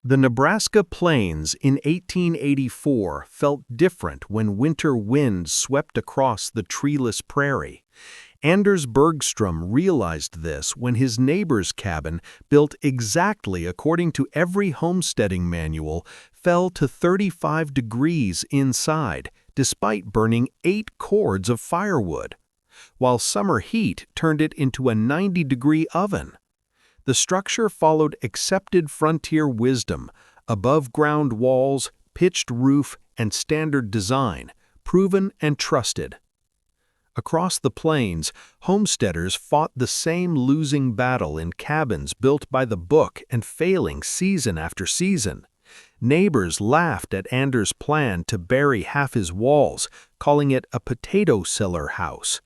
The Nebraska Plains in 1884 felt different when winter winds swept across the treeless prairie. Anders Bergstrom realized this when his neighbor's cabin, built exactly according to every homesteading manual, fell to 35 degrees inside, despite burning 8 cords of firewood, while summer heat turned it into a 90-degree oven. The structure followed accepted frontier wisdom: above-ground walls, pitched roof, and standard design, proven and trusted. Across the plains, homesteaders fought the same losing battle in cabins built by the book and failing season after season. Neighbors laughed at Anders' plan to bury half his walls, calling it a potato cellar house.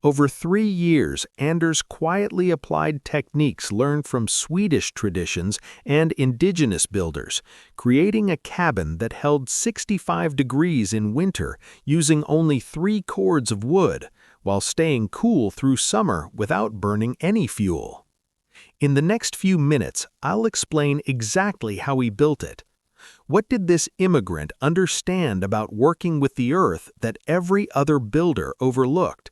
Over 3 years, Anders quietly applied techniques learned from Swedish traditions and indigenous builders, creating a cabin that held 65 degrees in winter using only 3 cords of wood, while staying cool through summer without burning any fuel. In the next few minutes, I'll explain exactly how he built it. What did this immigrant understand about working with the earth that every other builder overlooked?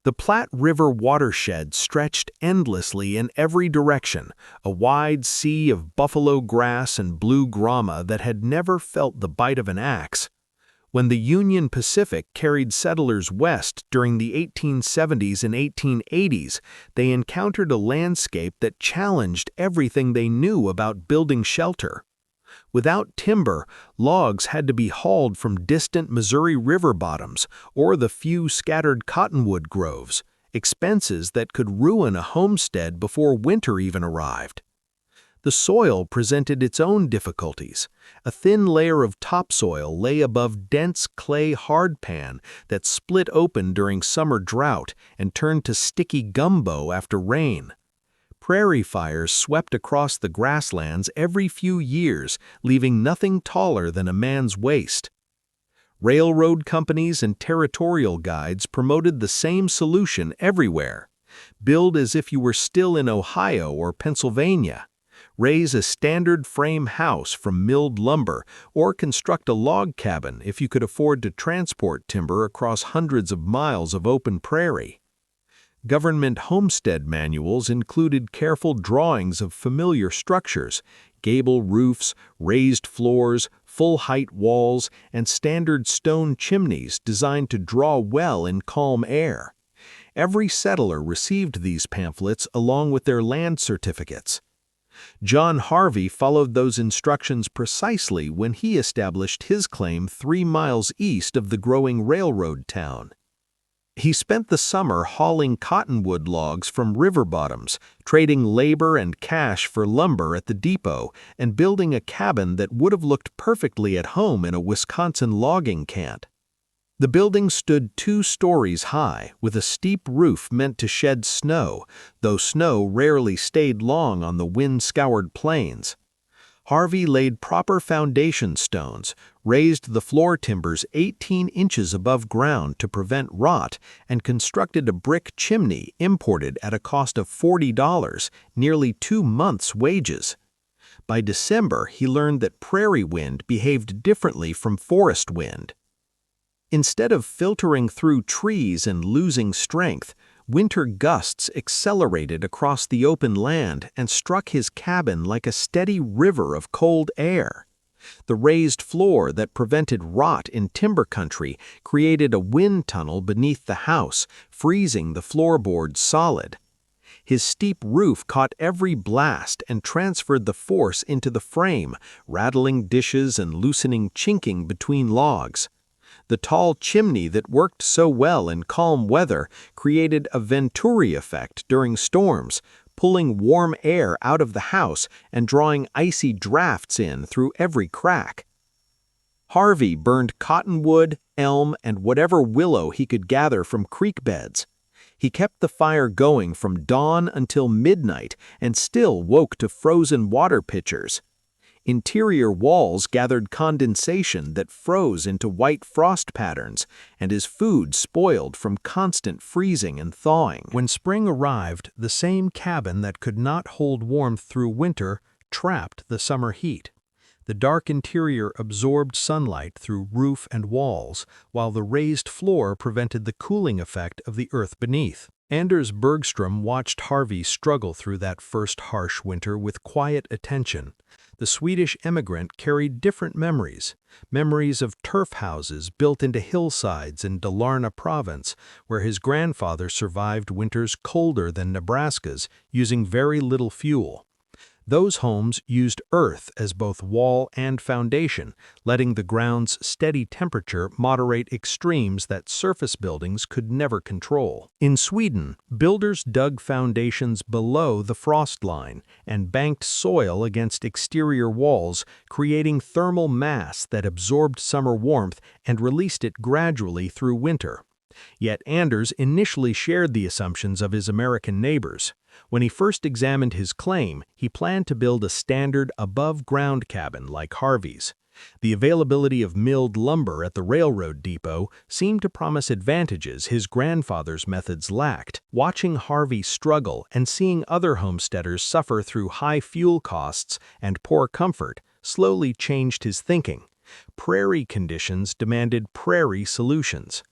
The Platte River watershed stretched endlessly in every direction, a wide sea of buffalo grass and blue grama that had never felt the bite of an axe. When the Union Pacific carried settlers west during the 1870s and 1880s, they encountered a landscape that challenged everything they knew about building shelter. Without timber, logs had to be hauled from distant Missouri river bottoms or the few scattered cottonwood groves, expenses that could ruin a homestead before winter even arrived. The soil presented its own difficulties. A thin layer of topsoil lay above dense clay hardpan that split open during summer drought and turned to sticky gumbo after rain. Prairie fires swept across the grasslands every few years, leaving nothing taller than a man's waist. Railroad companies and territorial guides promoted the same solution everywhere: build as if you were still in Ohio or Pennsylvania. Raise a standard frame house from milled lumber, or construct a log cabin if you could afford to transport timber across hundreds of miles of open prairie. Government homestead manuals included careful drawings of familiar structures: gable roofs, raised floors, full-height walls, and standard stone chimneys designed to draw well in calm air. Every settler received these pamphlets along with their land certificates. John Harvey followed those instructions precisely when he established his claim 3 miles east of the growing railroad town. He spent the summer hauling cottonwood logs from river bottoms, trading labor and cash for lumber at the depot, and building a cabin that would have looked perfectly at home in a Wisconsin logging camp. The building stood 2 stories high, with a steep roof meant to shed snow, though snow rarely stayed long on the wind-scoured plains. Harvey laid proper foundation stones, raised the floor timbers 18 inches above ground to prevent rot, and constructed a brick chimney imported at a cost of $40, nearly 2 months' wages. By December, he learned that prairie wind behaved differently from forest wind. Instead of filtering through trees and losing strength, winter gusts accelerated across the open land and struck his cabin like a steady river of cold air. The raised floor that prevented rot in timber country created a wind tunnel beneath the house, freezing the floorboards solid. His steep roof caught every blast and transferred the force into the frame, rattling dishes and loosening chinking between logs. The tall chimney that worked so well in calm weather created a Venturi effect during storms, pulling warm air out of the house and drawing icy drafts in through every crack. Harvey burned cottonwood, elm, and whatever willow he could gather from creek beds. He kept the fire going from dawn until midnight and still woke to frozen water pitchers. Interior walls gathered condensation that froze into white frost patterns, and his food spoiled from constant freezing and thawing. When spring arrived, the same cabin that could not hold warmth through winter trapped the summer heat. The dark interior absorbed sunlight through roof and walls, while the raised floor prevented the cooling effect of the earth beneath. Anders Bergstrom watched Harvey struggle through that first harsh winter with quiet attention. The Swedish emigrant carried different memories of turf houses built into hillsides in Dalarna province, where his grandfather survived winters colder than Nebraska's, using very little fuel. Those homes used earth as both wall and foundation, letting the ground's steady temperature moderate extremes that surface buildings could never control. In Sweden, builders dug foundations below the frost line and banked soil against exterior walls, creating thermal mass that absorbed summer warmth and released it gradually through winter. Yet Anders initially shared the assumptions of his American neighbors. When he first examined his claim, he planned to build a standard above-ground cabin like Harvey's. The availability of milled lumber at the railroad depot seemed to promise advantages his grandfather's methods lacked. Watching Harvey struggle and seeing other homesteaders suffer through high fuel costs and poor comfort slowly changed his thinking. Prairie conditions demanded prairie solutions.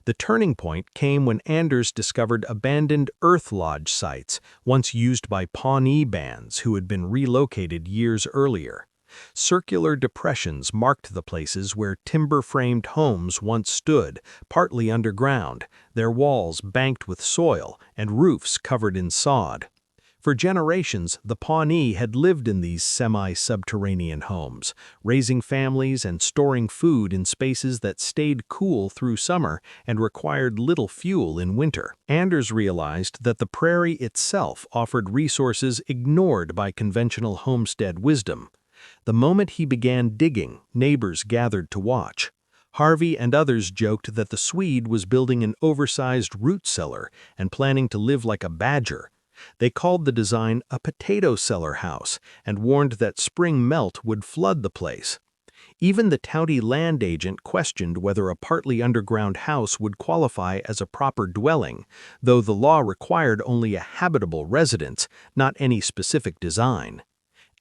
The turning point came when Anders discovered abandoned earth lodge sites, once used by Pawnee bands who had been relocated years earlier. Circular depressions marked the places where timber-framed homes once stood, partly underground, their walls banked with soil and roofs covered in sod. For generations, the Pawnee had lived in these semi-subterranean homes, raising families and storing food in spaces that stayed cool through summer and required little fuel in winter. Anders realized that the prairie itself offered resources ignored by conventional homestead wisdom. The moment he began digging, neighbors gathered to watch. Harvey and others joked that the Swede was building an oversized root cellar and planning to live like a badger. They called the design a potato cellar house and warned that spring melt would flood the place. Even the county land agent questioned whether a partly underground house would qualify as a proper dwelling, though the law required only a habitable residence, not any specific design.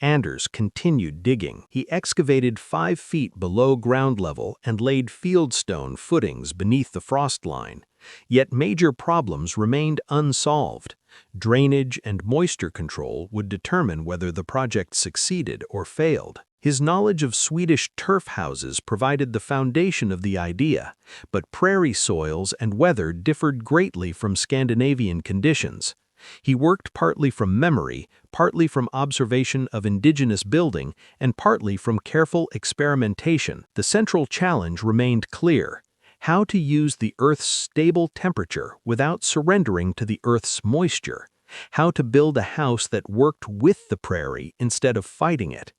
Anders continued digging. He excavated 5 feet below ground level and laid fieldstone footings beneath the frost line. Yet major problems remained unsolved. Drainage and moisture control would determine whether the project succeeded or failed. His knowledge of Swedish turf houses provided the foundation of the idea, but prairie soils and weather differed greatly from Scandinavian conditions. He worked partly from memory, partly from observation of indigenous building, and partly from careful experimentation. The central challenge remained clear: how to use the Earth's stable temperature without surrendering to the Earth's moisture. How to build a house that worked with the prairie instead of fighting it.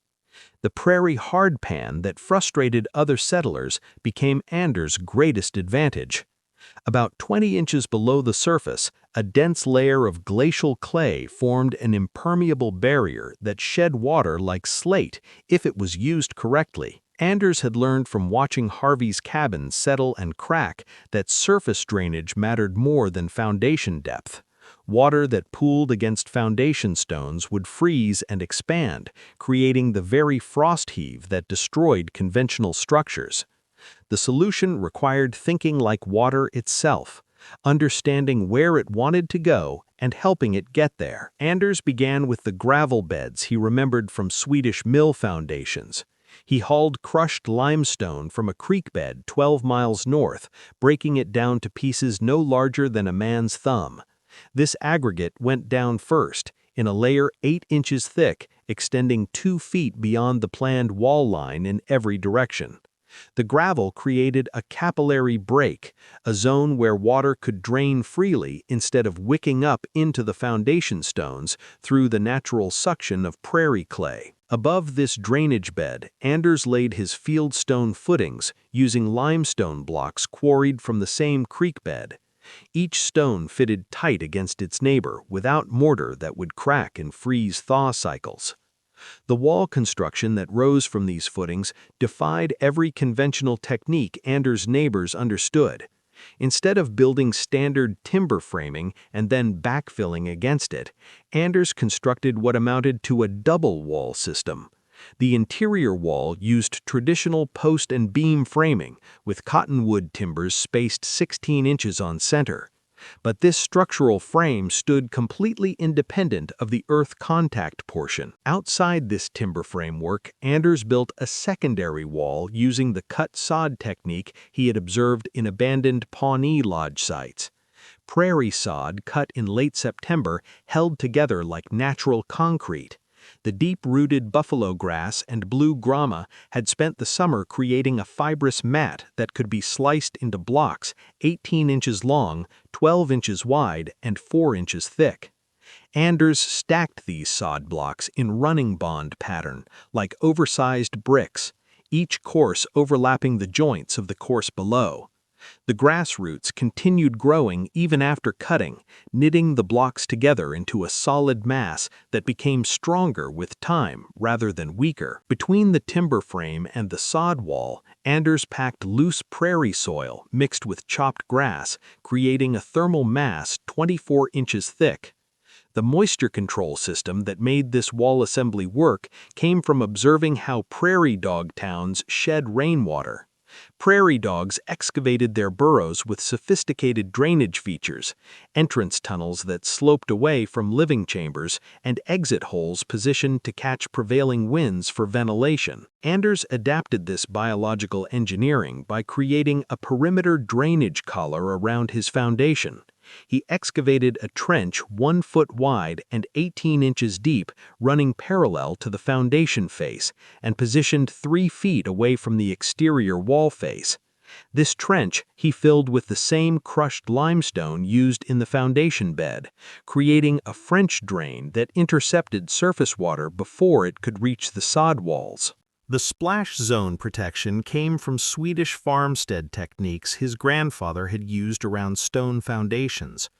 The prairie hardpan that frustrated other settlers became Anders' greatest advantage. About 20 inches below the surface, a dense layer of glacial clay formed an impermeable barrier that shed water like slate if it was used correctly. Anders had learned from watching Harvey's cabin settle and crack that surface drainage mattered more than foundation depth. Water that pooled against foundation stones would freeze and expand, creating the very frost heave that destroyed conventional structures. The solution required thinking like water itself, understanding where it wanted to go and helping it get there. Anders began with the gravel beds he remembered from Swedish mill foundations. He hauled crushed limestone from a creek bed 12 miles north, breaking it down to pieces no larger than a man's thumb. This aggregate went down first, in a layer 8 inches thick, extending 2 feet beyond the planned wall line in every direction. The gravel created a capillary break, a zone where water could drain freely instead of wicking up into the foundation stones through the natural suction of prairie clay. Above this drainage bed, Anders laid his fieldstone footings using limestone blocks quarried from the same creek bed. Each stone fitted tight against its neighbor without mortar that would crack and freeze-thaw cycles. The wall construction that rose from these footings defied every conventional technique Anders' neighbors understood. Instead of building standard timber framing and then backfilling against it, Anders constructed what amounted to a double wall system. The interior wall used traditional post and beam framing, with cottonwood timbers spaced 16 inches on center. But this structural frame stood completely independent of the earth contact portion. Outside this timber framework, Anders built a secondary wall using the cut sod technique he had observed in abandoned Pawnee Lodge sites. Prairie sod cut in late September held together like natural concrete. The deep-rooted buffalo grass and blue grama had spent the summer creating a fibrous mat that could be sliced into blocks 18 inches long, 12 inches wide, and 4 inches thick. Anders stacked these sod blocks in running bond pattern, like oversized bricks, each course overlapping the joints of the course below. The grass roots continued growing even after cutting, knitting the blocks together into a solid mass that became stronger with time rather than weaker. Between the timber frame and the sod wall, Anders packed loose prairie soil mixed with chopped grass, creating a thermal mass 24 inches thick. The moisture control system that made this wall assembly work came from observing how prairie dog towns shed rainwater. Prairie dogs excavated their burrows with sophisticated drainage features, entrance tunnels that sloped away from living chambers, and exit holes positioned to catch prevailing winds for ventilation. Anders adapted this biological engineering by creating a perimeter drainage collar around his foundation. He excavated a trench 1 foot wide and 18 inches deep, running parallel to the foundation face, and positioned 3 feet away from the exterior wall face. This trench he filled with the same crushed limestone used in the foundation bed, creating a French drain that intercepted surface water before it could reach the sod walls. The splash zone protection came from Swedish farmstead techniques his grandfather had used around stone foundations.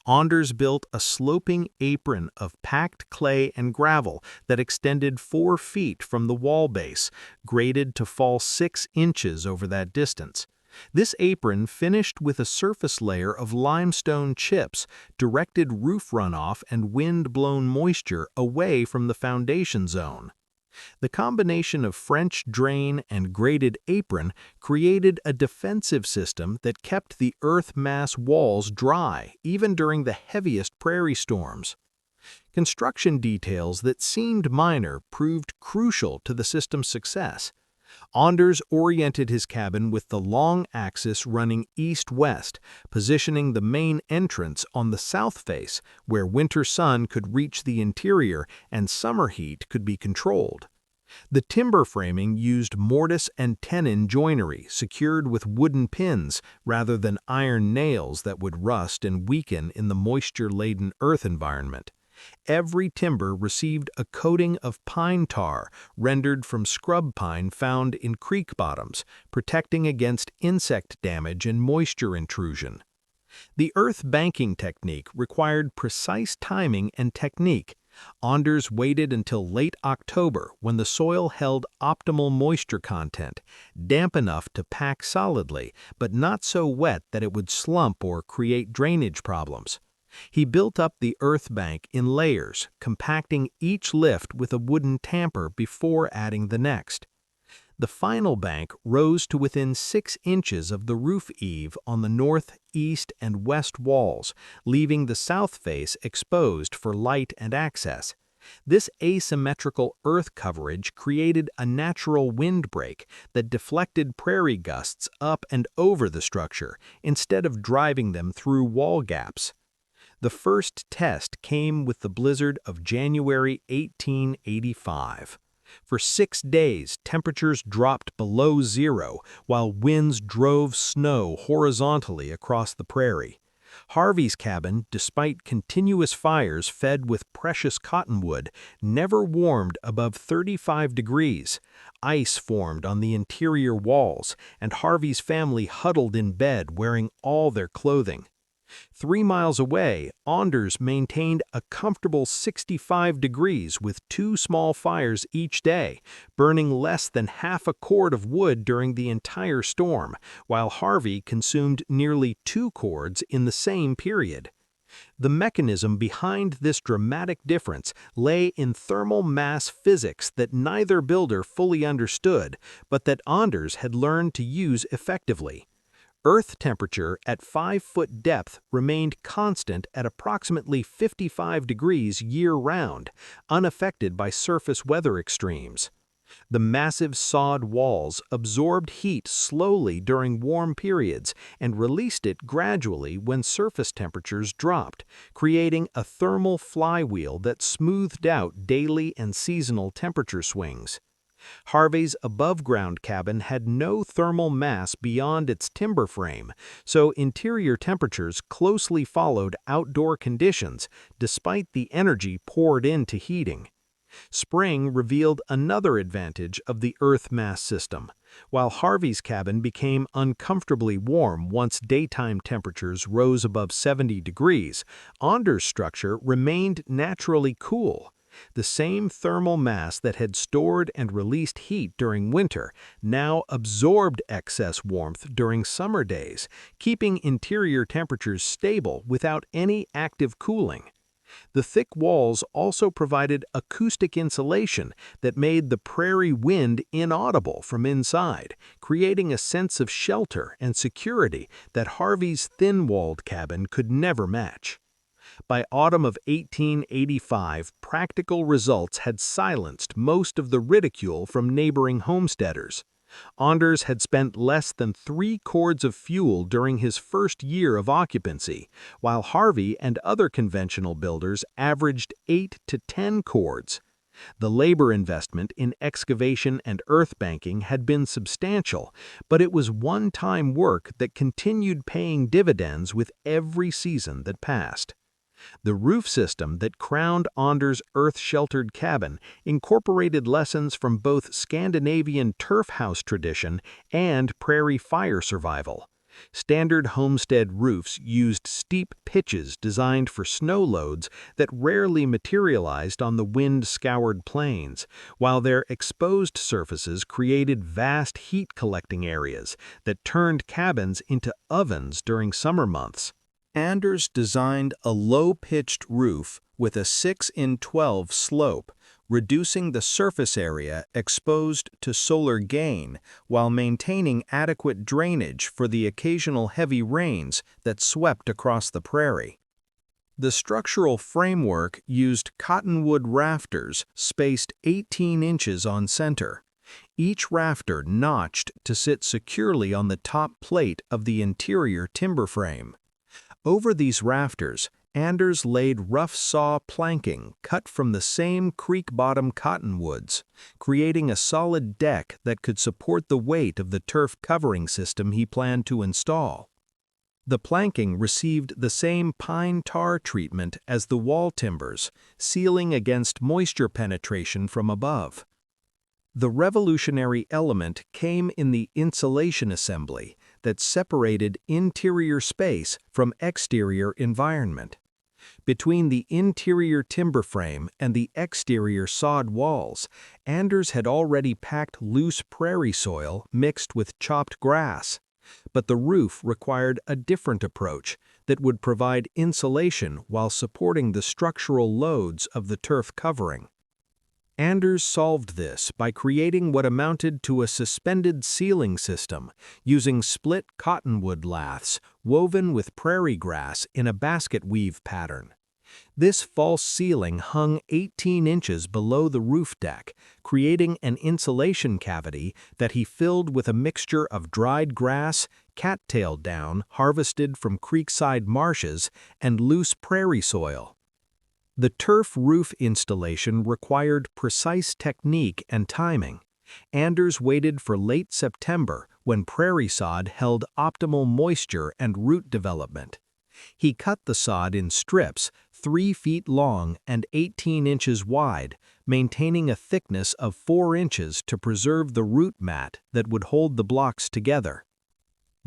Anders built a sloping apron of packed clay and gravel that extended 4 feet from the wall base, graded to fall 6 inches over that distance. This apron finished with a surface layer of limestone chips, directed roof runoff and wind-blown moisture away from the foundation zone. The combination of French drain and graded apron created a defensive system that kept the earth mass walls dry even during the heaviest prairie storms. Construction details that seemed minor proved crucial to the system's success. Anders oriented his cabin with the long axis running east-west, positioning the main entrance on the south face, where winter sun could reach the interior and summer heat could be controlled. The timber framing used mortise and tenon joinery secured with wooden pins rather than iron nails that would rust and weaken in the moisture-laden earth environment. Every timber received a coating of pine tar rendered from scrub pine found in creek bottoms, protecting against insect damage and moisture intrusion. The earth banking technique required precise timing and technique. Anders waited until late October when the soil held optimal moisture content, damp enough to pack solidly, but not so wet that it would slump or create drainage problems. He built up the earth bank in layers, compacting each lift with a wooden tamper before adding the next. The final bank rose to within 6 inches of the roof eave on the north, east, and west walls, leaving the south face exposed for light and access. This asymmetrical earth coverage created a natural windbreak that deflected prairie gusts up and over the structure instead of driving them through wall gaps. The first test came with the blizzard of January 1885. For 6 days, temperatures dropped below zero, while winds drove snow horizontally across the prairie. Harvey's cabin, despite continuous fires fed with precious cottonwood, never warmed above 35 degrees. Ice formed on the interior walls, and Harvey's family huddled in bed wearing all their clothing. 3 miles away, Anders maintained a comfortable 65 degrees with 2 small fires each day, burning less than half a cord of wood during the entire storm, while Harvey consumed nearly 2 cords in the same period. The mechanism behind this dramatic difference lay in thermal mass physics that neither builder fully understood, but that Anders had learned to use effectively. Earth temperature at 5-foot depth remained constant at approximately 55 degrees year-round, unaffected by surface weather extremes. The massive sod walls absorbed heat slowly during warm periods and released it gradually when surface temperatures dropped, creating a thermal flywheel that smoothed out daily and seasonal temperature swings. Harvey's above-ground cabin had no thermal mass beyond its timber frame, so interior temperatures closely followed outdoor conditions despite the energy poured into heating. Spring revealed another advantage of the earth mass system. While Harvey's cabin became uncomfortably warm once daytime temperatures rose above 70 degrees, Anders' structure remained naturally cool. The same thermal mass that had stored and released heat during winter now absorbed excess warmth during summer days, keeping interior temperatures stable without any active cooling. The thick walls also provided acoustic insulation that made the prairie wind inaudible from inside, creating a sense of shelter and security that Harvey's thin-walled cabin could never match. By autumn of 1885, practical results had silenced most of the ridicule from neighboring homesteaders. Anders had spent less than 3 cords of fuel during his first year of occupancy, while Harvey and other conventional builders averaged 8 to 10 cords. The labor investment in excavation and earth banking had been substantial, but it was one-time work that continued paying dividends with every season that passed. The roof system that crowned Anders' earth-sheltered cabin incorporated lessons from both Scandinavian turf house tradition and prairie fire survival. Standard homestead roofs used steep pitches designed for snow loads that rarely materialized on the wind-scoured plains, while their exposed surfaces created vast heat-collecting areas that turned cabins into ovens during summer months. Anders designed a low-pitched roof with a 6-in-12 slope, reducing the surface area exposed to solar gain while maintaining adequate drainage for the occasional heavy rains that swept across the prairie. The structural framework used cottonwood rafters spaced 18 inches on center, each rafter notched to sit securely on the top plate of the interior timber frame. Over these rafters, Anders laid rough saw planking cut from the same creek-bottom cottonwoods, creating a solid deck that could support the weight of the turf covering system he planned to install. The planking received the same pine tar treatment as the wall timbers, sealing against moisture penetration from above. The revolutionary element came in the insulation assembly that separated interior space from exterior environment. Between the interior timber frame and the exterior sod walls, Anders had already packed loose prairie soil mixed with chopped grass. But the roof required a different approach that would provide insulation while supporting the structural loads of the turf covering. Anders solved this by creating what amounted to a suspended ceiling system using split cottonwood laths woven with prairie grass in a basket weave pattern. This false ceiling hung 18 inches below the roof deck, creating an insulation cavity that he filled with a mixture of dried grass, cattail down harvested from creekside marshes, and loose prairie soil. The turf roof installation required precise technique and timing. Anders waited for late September when prairie sod held optimal moisture and root development. He cut the sod in strips 3 feet long and 18 inches wide, maintaining a thickness of 4 inches to preserve the root mat that would hold the blocks together.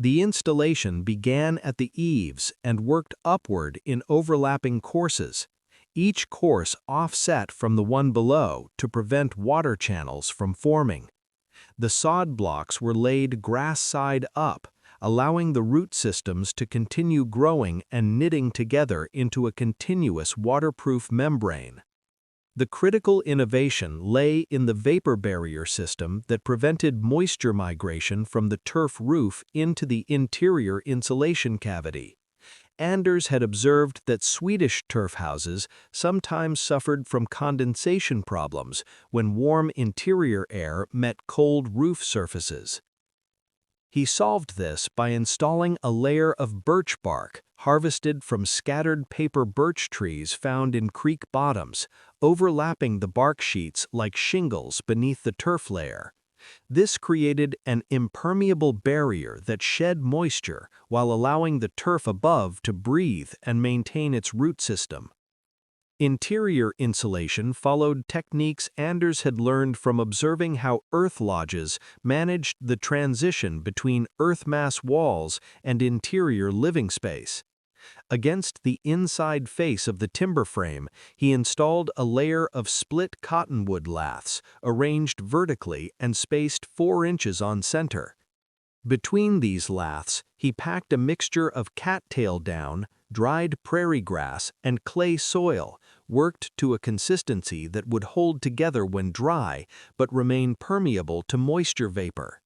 The installation began at the eaves and worked upward in overlapping courses, each course offset from the one below to prevent water channels from forming. The sod blocks were laid grass side up, allowing the root systems to continue growing and knitting together into a continuous waterproof membrane. The critical innovation lay in the vapor barrier system that prevented moisture migration from the turf roof into the interior insulation cavity. Anders had observed that Swedish turf houses sometimes suffered from condensation problems when warm interior air met cold roof surfaces. He solved this by installing a layer of birch bark harvested from scattered paper birch trees found in creek bottoms, overlapping the bark sheets like shingles beneath the turf layer. This created an impermeable barrier that shed moisture while allowing the turf above to breathe and maintain its root system. Interior insulation followed techniques Anders had learned from observing how earth lodges managed the transition between earth mass walls and interior living space. Against the inside face of the timber frame, he installed a layer of split cottonwood laths, arranged vertically and spaced 4 inches on center. Between these laths, he packed a mixture of cattail down, dried prairie grass, and clay soil, worked to a consistency that would hold together when dry but remain permeable to moisture vapor.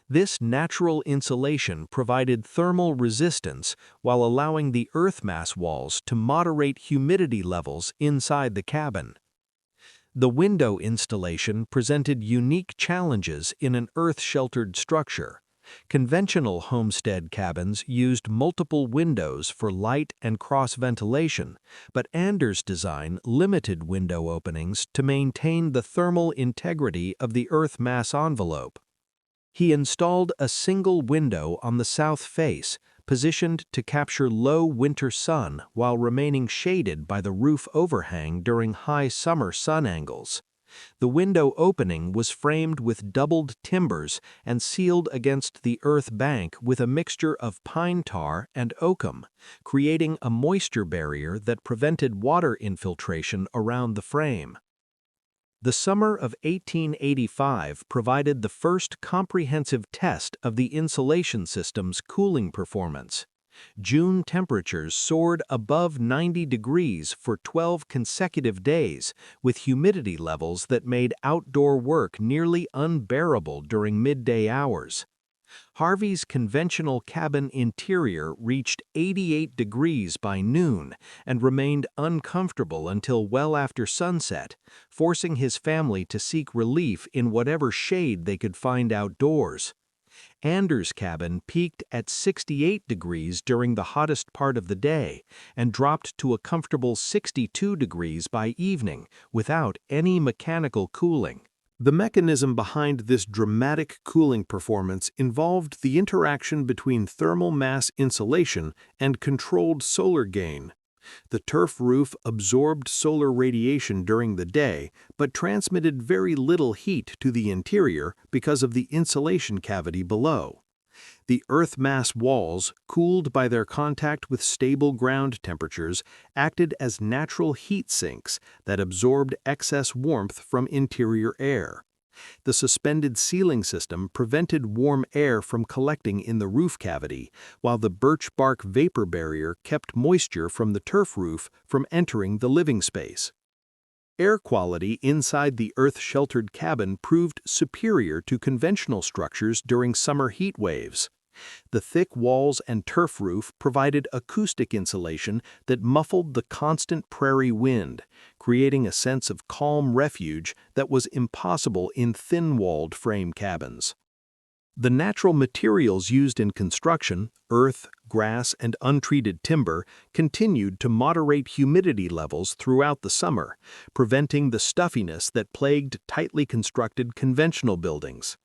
This natural insulation provided thermal resistance while allowing the earth mass walls to moderate humidity levels inside the cabin. The window installation presented unique challenges in an earth-sheltered structure. Conventional homestead cabins used multiple windows for light and cross-ventilation, but Anders' design limited window openings to maintain the thermal integrity of the earth mass envelope. He installed a single window on the south face, positioned to capture low winter sun while remaining shaded by the roof overhang during high summer sun angles. The window opening was framed with doubled timbers and sealed against the earth bank with a mixture of pine tar and oakum, creating a moisture barrier that prevented water infiltration around the frame. The summer of 1885 provided the first comprehensive test of the insulation system's cooling performance. June temperatures soared above 90 degrees for 12 consecutive days, with humidity levels that made outdoor work nearly unbearable during midday hours. Harvey's conventional cabin interior reached 88 degrees by noon and remained uncomfortable until well after sunset, forcing his family to seek relief in whatever shade they could find outdoors. Anders' cabin peaked at 68 degrees during the hottest part of the day and dropped to a comfortable 62 degrees by evening without any mechanical cooling. The mechanism behind this dramatic cooling performance involved the interaction between thermal mass insulation and controlled solar gain. The turf roof absorbed solar radiation during the day, but transmitted very little heat to the interior because of the insulation cavity below. The earth mass walls, cooled by their contact with stable ground temperatures, acted as natural heat sinks that absorbed excess warmth from interior air. The suspended ceiling system prevented warm air from collecting in the roof cavity, while the birch bark vapor barrier kept moisture from the turf roof from entering the living space. Air quality inside the earth-sheltered cabin proved superior to conventional structures during summer heat waves. The thick walls and turf roof provided acoustic insulation that muffled the constant prairie wind, creating a sense of calm refuge that was impossible in thin-walled frame cabins. The natural materials used in construction, earth, grass, and untreated timber, continued to moderate humidity levels throughout the summer, preventing the stuffiness that plagued tightly constructed conventional buildings.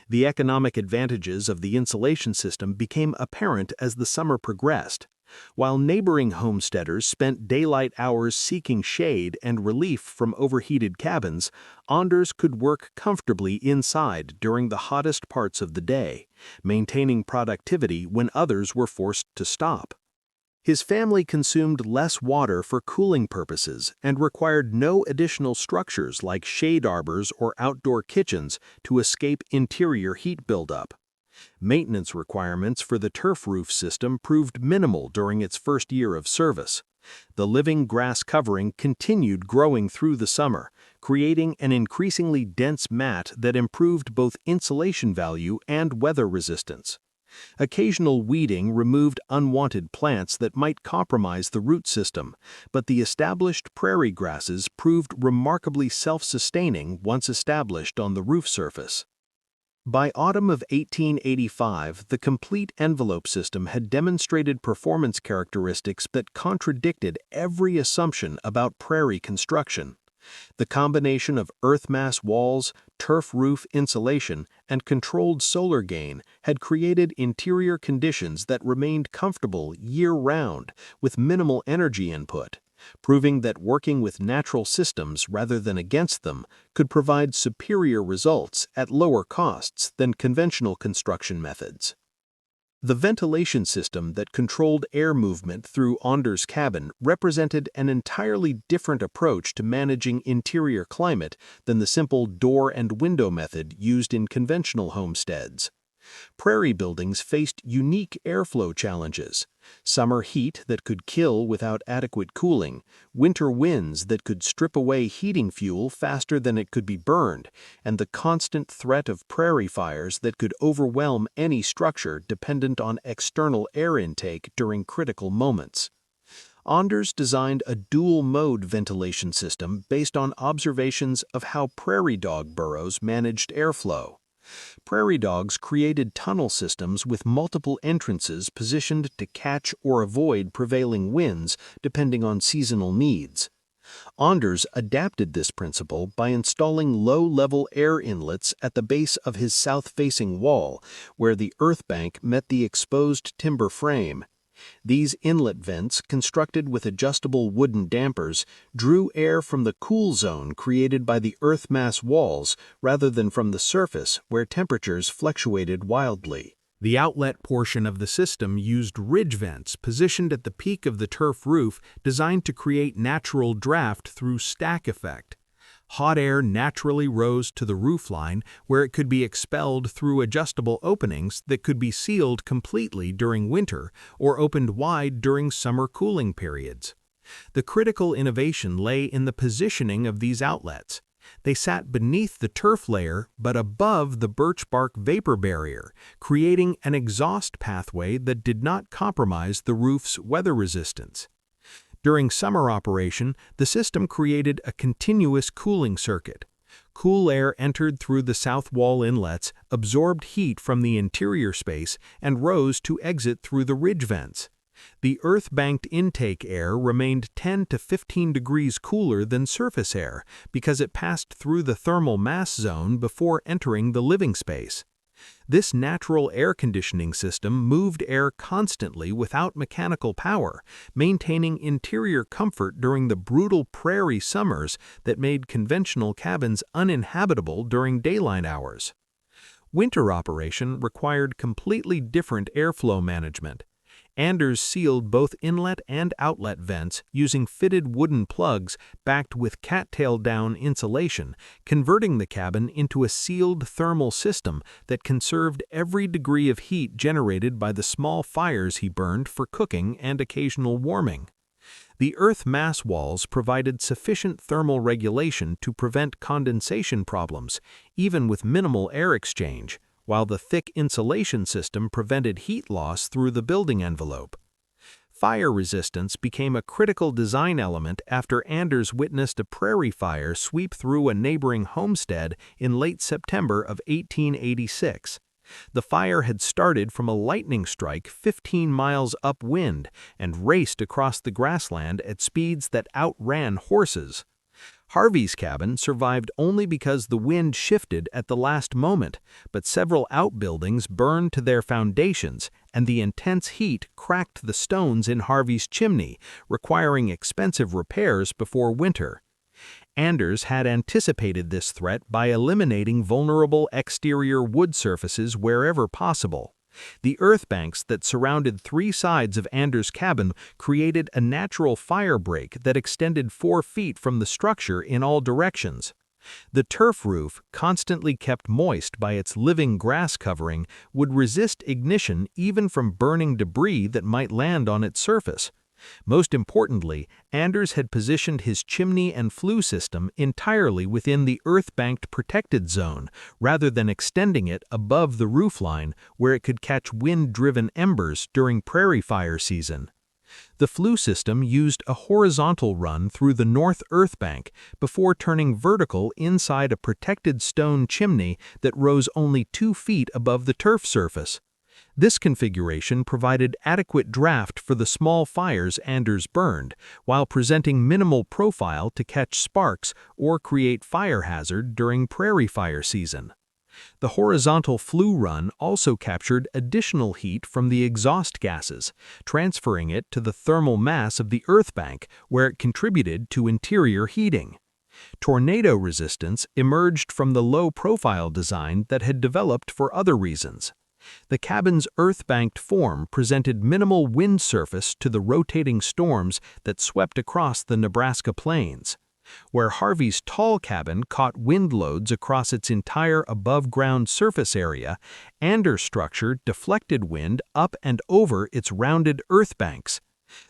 The economic advantages of the insulation system became apparent as the summer progressed. While neighboring homesteaders spent daylight hours seeking shade and relief from overheated cabins, Anders could work comfortably inside during the hottest parts of the day, maintaining productivity when others were forced to stop. His family consumed less water for cooling purposes and required no additional structures like shade arbors or outdoor kitchens to escape interior heat buildup. Maintenance requirements for the turf roof system proved minimal during its first year of service. The living grass covering continued growing through the summer, creating an increasingly dense mat that improved both insulation value and weather resistance. Occasional weeding removed unwanted plants that might compromise the root system, but the established prairie grasses proved remarkably self-sustaining once established on the roof surface. By autumn of 1885, the complete envelope system had demonstrated performance characteristics that contradicted every assumption about prairie construction. The combination of earth mass walls, turf roof insulation, and controlled solar gain had created interior conditions that remained comfortable year-round with minimal energy input, proving that working with natural systems rather than against them could provide superior results at lower costs than conventional construction methods. The ventilation system that controlled air movement through Anders' cabin represented an entirely different approach to managing interior climate than the simple door and window method used in conventional homesteads. Prairie buildings faced unique airflow challenges: summer heat that could kill without adequate cooling, winter winds that could strip away heating fuel faster than it could be burned, and the constant threat of prairie fires that could overwhelm any structure dependent on external air intake during critical moments. Anders designed a dual-mode ventilation system based on observations of how prairie dog burrows managed airflow. Prairie dogs created tunnel systems with multiple entrances positioned to catch or avoid prevailing winds depending on seasonal needs. Anders adapted this principle by installing low-level air inlets at the base of his south-facing wall, where the earth bank met the exposed timber frame. These inlet vents, constructed with adjustable wooden dampers, drew air from the cool zone created by the earth mass walls rather than from the surface where temperatures fluctuated wildly. The outlet portion of the system used ridge vents positioned at the peak of the turf roof designed to create natural draft through stack effect. Hot air naturally rose to the roofline where it could be expelled through adjustable openings that could be sealed completely during winter or opened wide during summer cooling periods. The critical innovation lay in the positioning of these outlets. They sat beneath the turf layer but above the birch bark vapor barrier, creating an exhaust pathway that did not compromise the roof's weather resistance. During summer operation, the system created a continuous cooling circuit. Cool air entered through the south wall inlets, absorbed heat from the interior space, and rose to exit through the ridge vents. The earth-banked intake air remained 10 to 15 degrees cooler than surface air because it passed through the thermal mass zone before entering the living space. This natural air conditioning system moved air constantly without mechanical power, maintaining interior comfort during the brutal prairie summers that made conventional cabins uninhabitable during daylight hours. Winter operation required completely different airflow management. Anders sealed both inlet and outlet vents using fitted wooden plugs backed with cattail-down insulation, converting the cabin into a sealed thermal system that conserved every degree of heat generated by the small fires he burned for cooking and occasional warming. The earth mass walls provided sufficient thermal regulation to prevent condensation problems, even with minimal air exchange, while the thick insulation system prevented heat loss through the building envelope. Fire resistance became a critical design element after Anders witnessed a prairie fire sweep through a neighboring homestead in late September of 1886. The fire had started from a lightning strike 15 miles upwind and raced across the grassland at speeds that outran horses. Harvey's cabin survived only because the wind shifted at the last moment, but several outbuildings burned to their foundations, and the intense heat cracked the stones in Harvey's chimney, requiring expensive repairs before winter. Anders had anticipated this threat by eliminating vulnerable exterior wood surfaces wherever possible. The earth banks that surrounded three sides of Anders' cabin created a natural fire break that extended 4 feet from the structure in all directions. The turf roof, constantly kept moist by its living grass covering, would resist ignition even from burning debris that might land on its surface. Most importantly, Anders had positioned his chimney and flue system entirely within the earth-banked protected zone, rather than extending it above the roofline where it could catch wind-driven embers during prairie fire season. The flue system used a horizontal run through the north earth bank before turning vertical inside a protected stone chimney that rose only 2 feet above the turf surface. This configuration provided adequate draft for the small fires Anders burned, while presenting minimal profile to catch sparks or create fire hazard during prairie fire season. The horizontal flue run also captured additional heat from the exhaust gases, transferring it to the thermal mass of the earth bank, where it contributed to interior heating. Tornado resistance emerged from the low-profile design that had developed for other reasons. The cabin's earth-banked form presented minimal wind surface to the rotating storms that swept across the Nebraska Plains. Where Harvey's tall cabin caught wind loads across its entire above-ground surface area, Anders' structure deflected wind up and over its rounded earth banks.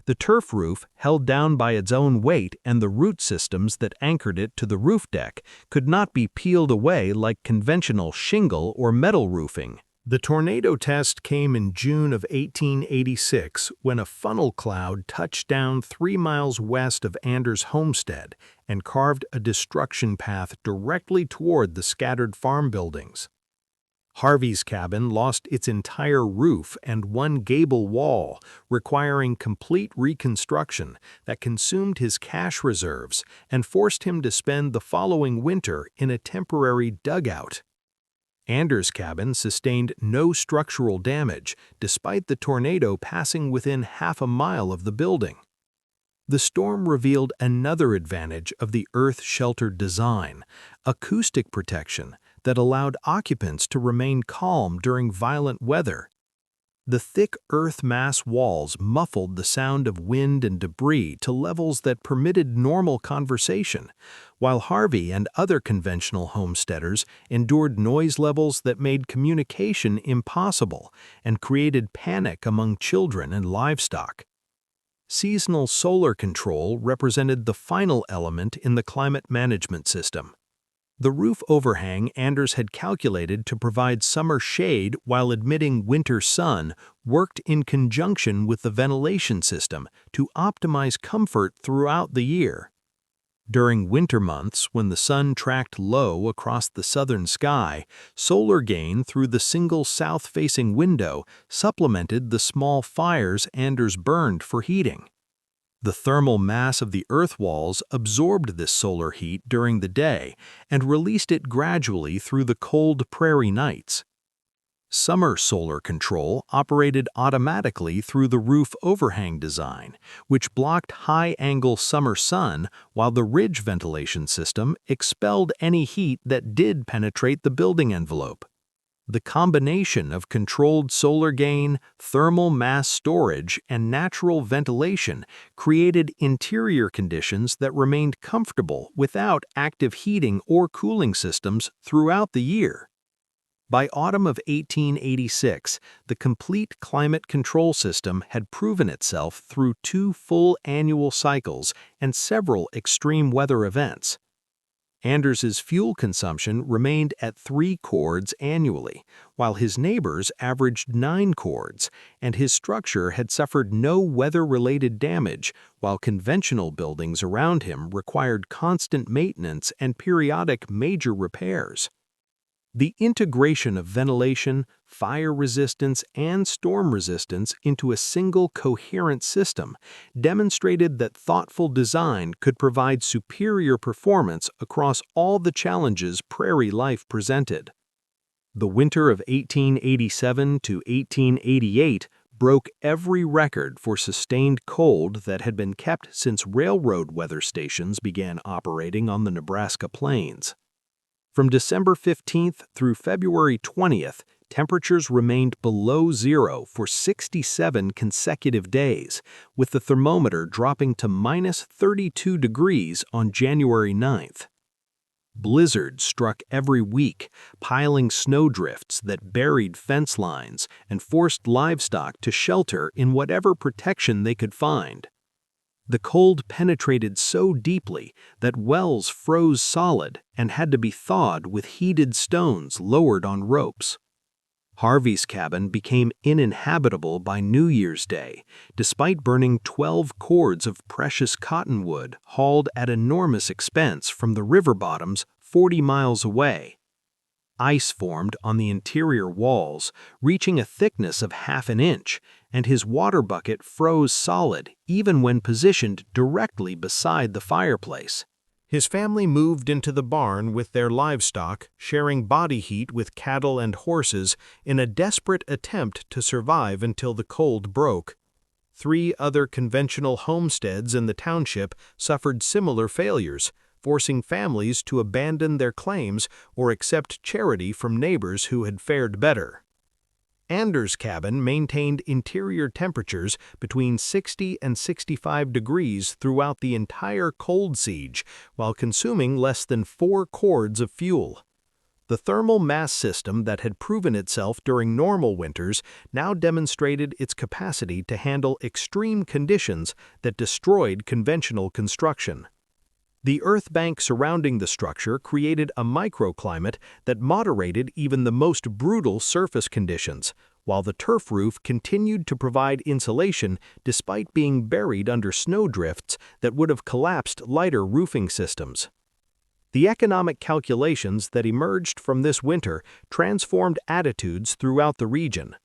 The turf roof, held down by its own weight and the root systems that anchored it to the roof deck, could not be peeled away like conventional shingle or metal roofing. The tornado test came in June of 1886 when a funnel cloud touched down 3 miles west of Anders' homestead and carved a destruction path directly toward the scattered farm buildings. Harvey's cabin lost its entire roof and one gable wall, requiring complete reconstruction that consumed his cash reserves and forced him to spend the following winter in a temporary dugout. Anders' cabin sustained no structural damage, despite the tornado passing within half a mile of the building. The storm revealed another advantage of the earth-sheltered design: acoustic protection that allowed occupants to remain calm during violent weather. The thick earth mass walls muffled the sound of wind and debris to levels that permitted normal conversation, while Harvey and other conventional homesteaders endured noise levels that made communication impossible and created panic among children and livestock. Seasonal solar control represented the final element in the climate management system. The roof overhang Anders had calculated to provide summer shade while admitting winter sun worked in conjunction with the ventilation system to optimize comfort throughout the year. During winter months, when the sun tracked low across the southern sky, solar gain through the single south-facing window supplemented the small fires Anders burned for heating. The thermal mass of the earth walls absorbed this solar heat during the day and released it gradually through the cold prairie nights. Summer solar control operated automatically through the roof overhang design, which blocked high-angle summer sun, while the ridge ventilation system expelled any heat that did penetrate the building envelope. The combination of controlled solar gain, thermal mass storage, and natural ventilation created interior conditions that remained comfortable without active heating or cooling systems throughout the year. By autumn of 1886, the complete climate control system had proven itself through 2 full annual cycles and several extreme weather events. Anders' fuel consumption remained at 3 cords annually, while his neighbors averaged 9 cords, and his structure had suffered no weather-related damage, while conventional buildings around him required constant maintenance and periodic major repairs. The integration of ventilation, fire resistance, and storm resistance into a single coherent system demonstrated that thoughtful design could provide superior performance across all the challenges prairie life presented. The winter of 1887 to 1888 broke every record for sustained cold that had been kept since railroad weather stations began operating on the Nebraska Plains. From December 15th through February 20th, temperatures remained below zero for 67 consecutive days, with the thermometer dropping to minus 32 degrees on January 9th. Blizzards struck every week, piling snowdrifts that buried fence lines and forced livestock to shelter in whatever protection they could find. The cold penetrated so deeply that wells froze solid and had to be thawed with heated stones lowered on ropes. Harvey's cabin became uninhabitable by New Year's Day, despite burning 12 cords of precious cottonwood hauled at enormous expense from the river bottoms 40 miles away. Ice formed on the interior walls, reaching a thickness of half an inch, and his water bucket froze solid even when positioned directly beside the fireplace. His family moved into the barn with their livestock, sharing body heat with cattle and horses in a desperate attempt to survive until the cold broke. 3 other conventional homesteads in the township suffered similar failures, forcing families to abandon their claims or accept charity from neighbors who had fared better. Anders' cabin maintained interior temperatures between 60 and 65 degrees throughout the entire cold siege, while consuming less than 4 cords of fuel. The thermal mass system that had proven itself during normal winters now demonstrated its capacity to handle extreme conditions that destroyed conventional construction. The earth bank surrounding the structure created a microclimate that moderated even the most brutal surface conditions, while the turf roof continued to provide insulation despite being buried under snowdrifts that would have collapsed lighter roofing systems. The economic calculations that emerged from this winter transformed attitudes throughout the region.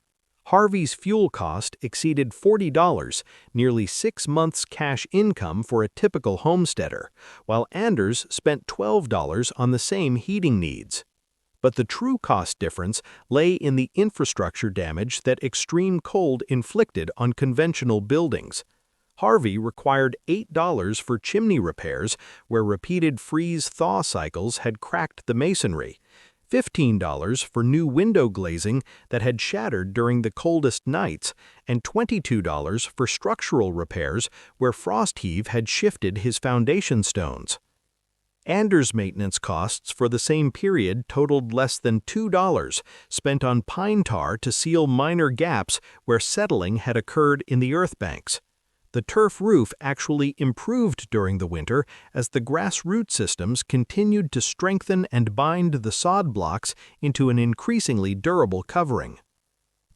Harvey's fuel cost exceeded $40, nearly 6 months' cash income for a typical homesteader, while Anders spent $12 on the same heating needs. But the true cost difference lay in the infrastructure damage that extreme cold inflicted on conventional buildings. Harvey required $8 for chimney repairs where repeated freeze-thaw cycles had cracked the masonry, $15 for new window glazing that had shattered during the coldest nights, and $22 for structural repairs where frost heave had shifted his foundation stones. Anders' maintenance costs for the same period totaled less than $2, spent on pine tar to seal minor gaps where settling had occurred in the earth banks. The turf roof actually improved during the winter as the grass root systems continued to strengthen and bind the sod blocks into an increasingly durable covering.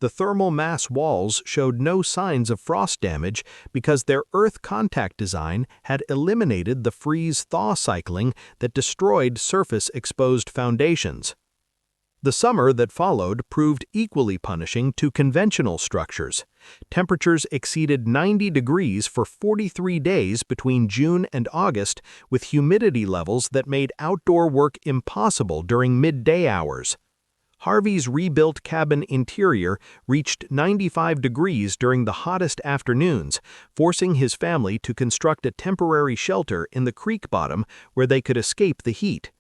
The thermal mass walls showed no signs of frost damage because their earth contact design had eliminated the freeze-thaw cycling that destroyed surface-exposed foundations. The summer that followed proved equally punishing to conventional structures. Temperatures exceeded 90 degrees for 43 days between June and August, with humidity levels that made outdoor work impossible during midday hours. Harvey's rebuilt cabin interior reached 95 degrees during the hottest afternoons, forcing his family to construct a temporary shelter in the creek bottom where they could escape the heat.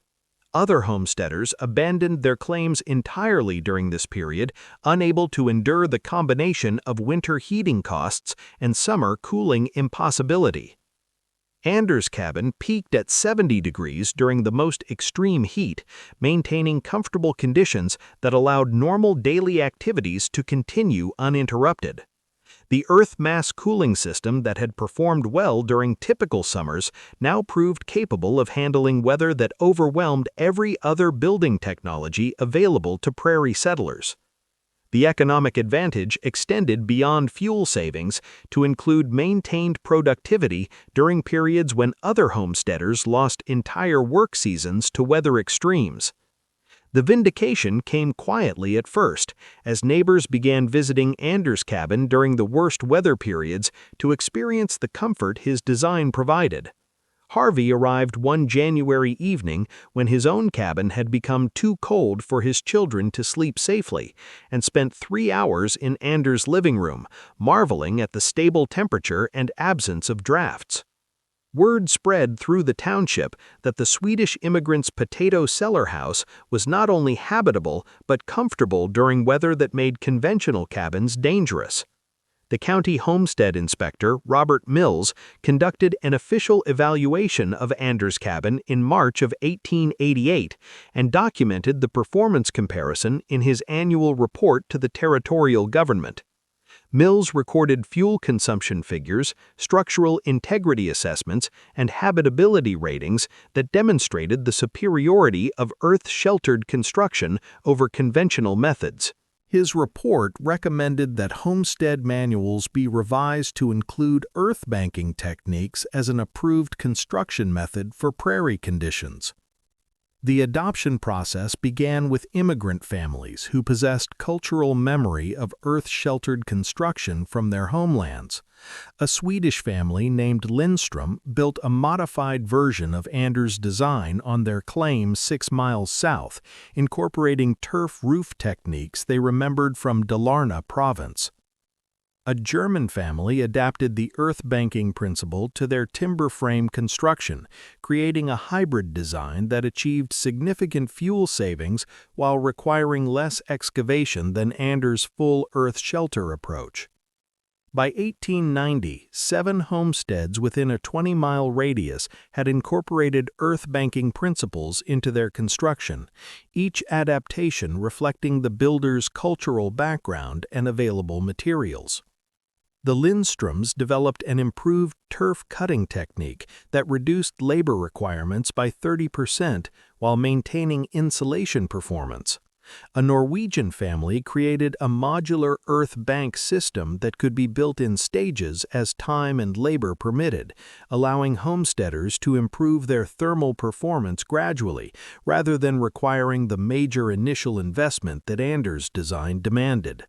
Other homesteaders abandoned their claims entirely during this period, unable to endure the combination of winter heating costs and summer cooling impossibility. Anders' cabin peaked at 70 degrees during the most extreme heat, maintaining comfortable conditions that allowed normal daily activities to continue uninterrupted. The earth mass cooling system that had performed well during typical summers now proved capable of handling weather that overwhelmed every other building technology available to prairie settlers. The economic advantage extended beyond fuel savings to include maintained productivity during periods when other homesteaders lost entire work seasons to weather extremes. The vindication came quietly at first, as neighbors began visiting Anders' cabin during the worst weather periods to experience the comfort his design provided. Harvey arrived one January evening when his own cabin had become too cold for his children to sleep safely, and spent 3 hours in Anders' living room, marveling at the stable temperature and absence of drafts. Word spread through the township that the Swedish immigrants' potato cellar house was not only habitable but comfortable during weather that made conventional cabins dangerous. The county homestead inspector, Robert Mills, conducted an official evaluation of Anders' cabin in March of 1888 and documented the performance comparison in his annual report to the territorial government. Mills recorded fuel consumption figures, structural integrity assessments, and habitability ratings that demonstrated the superiority of earth-sheltered construction over conventional methods. His report recommended that homestead manuals be revised to include earth banking techniques as an approved construction method for prairie conditions. The adoption process began with immigrant families who possessed cultural memory of earth-sheltered construction from their homelands. A Swedish family named Lindstrom built a modified version of Anders' design on their claim 6 miles south, incorporating turf roof techniques they remembered from Dalarna province. A German family adapted the earth banking principle to their timber frame construction, creating a hybrid design that achieved significant fuel savings while requiring less excavation than Anders' full earth shelter approach. By 1890, 7 homesteads within a 20-mile radius had incorporated earth banking principles into their construction, each adaptation reflecting the builder's cultural background and available materials. The Lindstroms developed an improved turf cutting technique that reduced labor requirements by 30% while maintaining insulation performance. A Norwegian family created a modular earth bank system that could be built in stages as time and labor permitted, allowing homesteaders to improve their thermal performance gradually, rather than requiring the major initial investment that Anders' design demanded.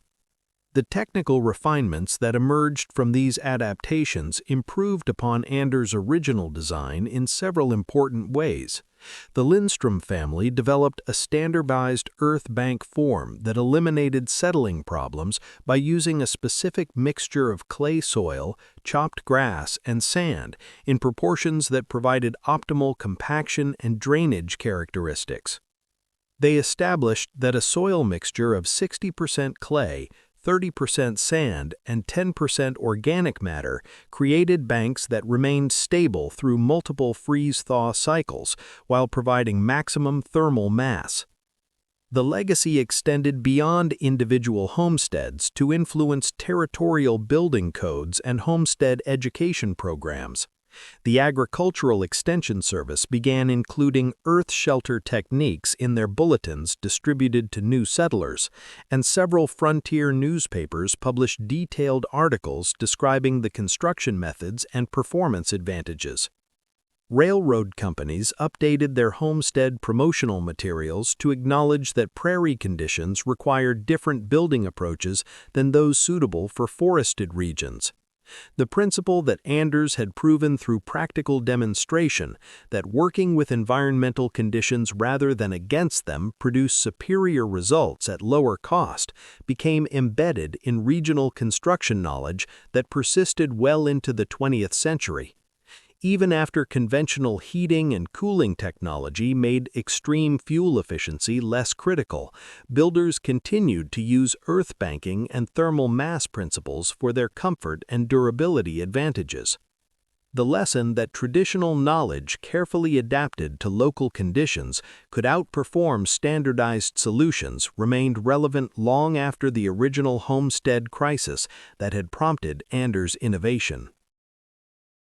The technical refinements that emerged from these adaptations improved upon Anders' original design in several important ways. The Lindstrom family developed a standardized earth bank form that eliminated settling problems by using a specific mixture of clay soil, chopped grass, and sand in proportions that provided optimal compaction and drainage characteristics. They established that a soil mixture of 60% clay, 30% sand, and 10% organic matter created banks that remained stable through multiple freeze-thaw cycles while providing maximum thermal mass. The legacy extended beyond individual homesteads to influence territorial building codes and homestead education programs. The Agricultural Extension Service began including earth shelter techniques in their bulletins distributed to new settlers, and several frontier newspapers published detailed articles describing the construction methods and performance advantages. Railroad companies updated their homestead promotional materials to acknowledge that prairie conditions required different building approaches than those suitable for forested regions. The principle that Anders had proven through practical demonstration that working with environmental conditions rather than against them produced superior results at lower cost became embedded in regional construction knowledge that persisted well into the 20th century. Even after conventional heating and cooling technology made extreme fuel efficiency less critical, builders continued to use earth banking and thermal mass principles for their comfort and durability advantages. The lesson that traditional knowledge carefully adapted to local conditions could outperform standardized solutions remained relevant long after the original homestead crisis that had prompted Anders' innovation.